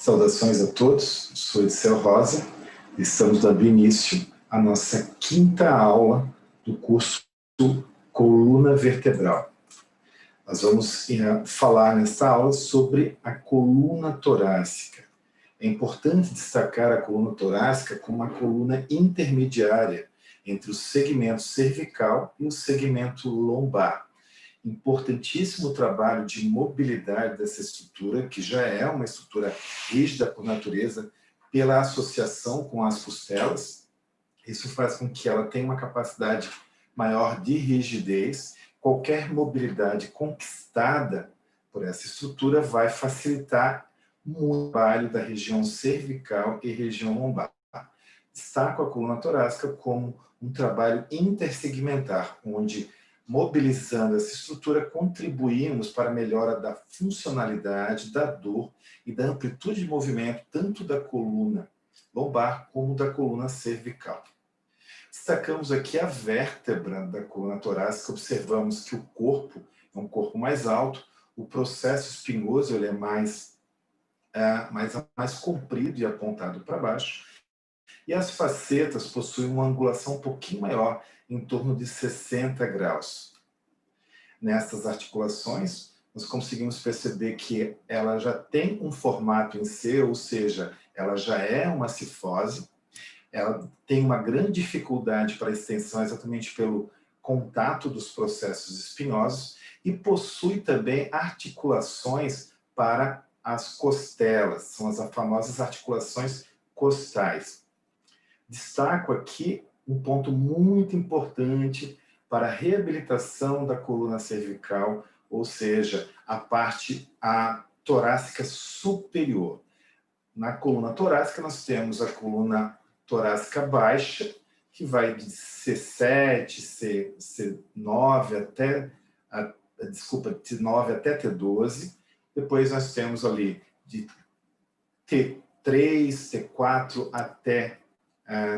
Saudações a todos, sou Edsel Rosa, estamos dando início à nossa quinta aula do curso Coluna Vertebral. Nós vamos falar nesta aula sobre a coluna torácica. É importante destacar a coluna torácica como uma coluna intermediária entre o segmento cervical e o segmento lombar. Importantíssimo trabalho de mobilidade dessa estrutura, que já é uma estrutura rígida por natureza, pela associação com as costelas. Isso faz com que ela tenha uma capacidade maior de rigidez. Qualquer mobilidade conquistada por essa estrutura vai facilitar o trabalho da região cervical e região lombar. Destaco a coluna torácica como um trabalho intersegmentar, onde mobilizando essa estrutura, contribuímos para a melhora da funcionalidade, da dor e da amplitude de movimento, tanto da coluna lombar como da coluna cervical. Destacamos aqui a vértebra da coluna torácica, observamos que o corpo é um corpo mais alto, o processo espinhoso ele é mais comprido e apontado para baixo, e as facetas possuem uma angulação um pouquinho maior, em torno de 60 graus. Nessas articulações, nós conseguimos perceber que ela já tem um formato em C, ou seja, ela já é uma cifose, ela tem uma grande dificuldade para a extensão exatamente pelo contato dos processos espinhosos e possui também articulações para as costelas, são as famosas articulações costais. Destaco aqui um ponto muito importante para a reabilitação da coluna cervical, ou seja, a parte torácica superior. Na coluna torácica, nós temos a coluna torácica baixa, que vai de C7, C9 até, T9 até T12. Depois nós temos ali de T3, T4 até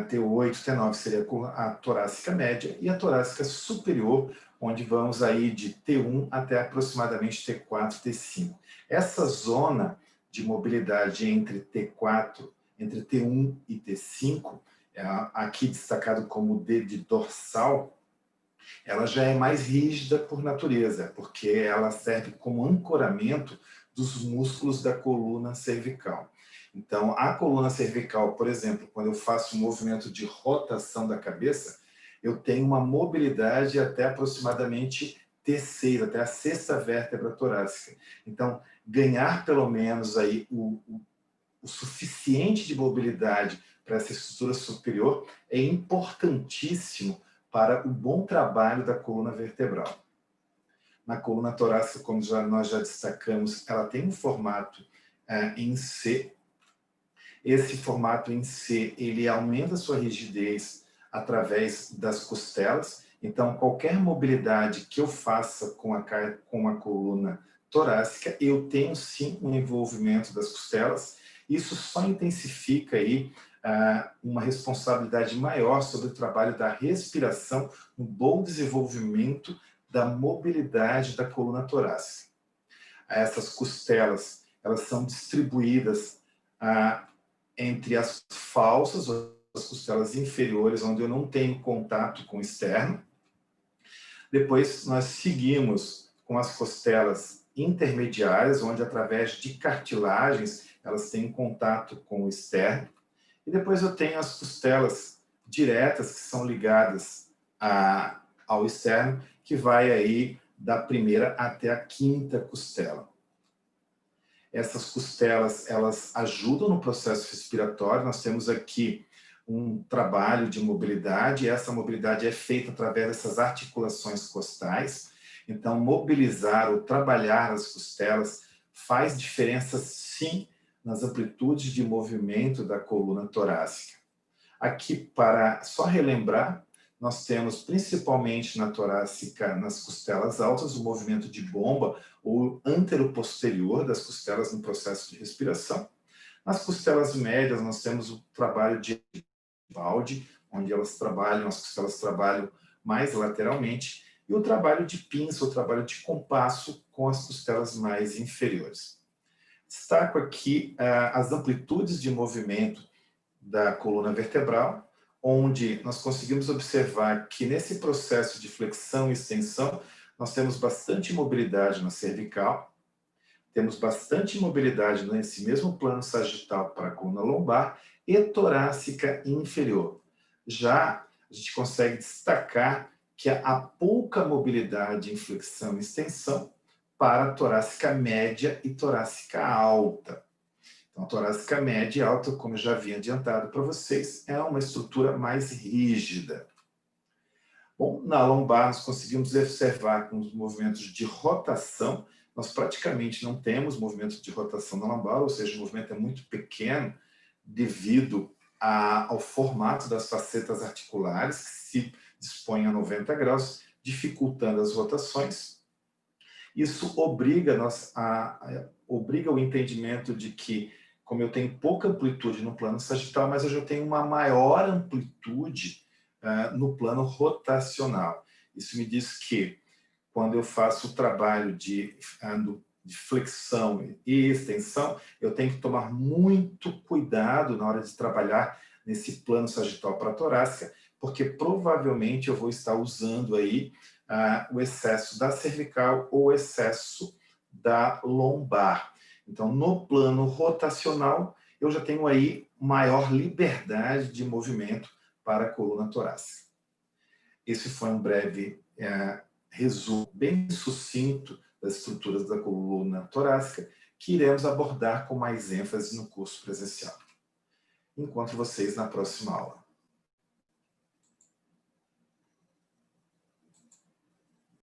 T8, T9 seria a torácica média, e a torácica superior, onde vamos aí de T1 até aproximadamente T4, T5. Essa zona de mobilidade entre T4, entre T1 e T5, aqui destacado como D de dorsal, ela já é mais rígida por natureza, porque ela serve como ancoramento dos músculos da coluna cervical. Então, a coluna cervical, por exemplo, quando eu faço um movimento de rotação da cabeça, eu tenho uma mobilidade até aproximadamente T6, até a sexta vértebra torácica. Então, ganhar pelo menos aí o suficiente de mobilidade para essa estrutura superior é importantíssimo para o bom trabalho da coluna vertebral. Na coluna torácica, como nós já destacamos, ela tem um formato em C. Esse formato em C, ele aumenta a sua rigidez através das costelas. Então, qualquer mobilidade que eu faça com a coluna torácica, eu tenho sim um envolvimento das costelas. Isso só intensifica aí uma responsabilidade maior sobre o trabalho da respiração, um bom desenvolvimento da mobilidade da coluna torácica. Essas costelas, elas são distribuídas entre as falsas, as costelas inferiores, onde eu não tenho contato com o externo. Depois, nós seguimos com as costelas intermediárias, onde, através de cartilagens, elas têm contato com o externo. E depois eu tenho as costelas diretas, que são ligadas ao externo, que vai aí da primeira até a quinta costela. Essas costelas, elas ajudam no processo respiratório. Nós temos aqui um trabalho de mobilidade, e essa mobilidade é feita através dessas articulações costais. Então, mobilizar ou trabalhar as costelas faz diferença, sim, nas amplitudes de movimento da coluna torácica. Aqui, para só relembrar, nós temos principalmente na torácica, nas costelas altas, o movimento de bomba ou anteroposterior das costelas no processo de respiração. Nas costelas médias, nós temos o trabalho de Vivaldi, onde as costelas trabalham mais lateralmente, e o trabalho de pinça, o trabalho de compasso com as costelas mais inferiores. Destaco aqui as amplitudes de movimento da coluna vertebral, onde nós conseguimos observar que nesse processo de flexão e extensão, nós temos bastante mobilidade na cervical, temos bastante mobilidade nesse mesmo plano sagital para a coluna lombar e torácica inferior. Já a gente consegue destacar que há pouca mobilidade em flexão e extensão para a torácica média e torácica alta. Então, a torácica média e alta, como eu já havia adiantado para vocês, é uma estrutura mais rígida. Bom, na lombar, nós conseguimos observar com os movimentos de rotação, nós praticamente não temos movimentos de rotação na lombar, ou seja, o movimento é muito pequeno devido ao formato das facetas articulares, que se dispõem a 90 graus, dificultando as rotações. Isso obriga o entendimento de que, como eu tenho pouca amplitude no plano sagital, mas eu já tenho uma maior amplitude no plano rotacional. Isso me diz que, quando eu faço o trabalho de flexão e extensão, eu tenho que tomar muito cuidado na hora de trabalhar nesse plano sagital para a torácica, porque provavelmente eu vou estar usando aí o excesso da cervical ou o excesso da lombar. Então, no plano rotacional, eu já tenho aí maior liberdade de movimento para a coluna torácica. Esse foi um breve resumo bem sucinto das estruturas da coluna torácica, que iremos abordar com mais ênfase no curso presencial. Encontro vocês na próxima aula.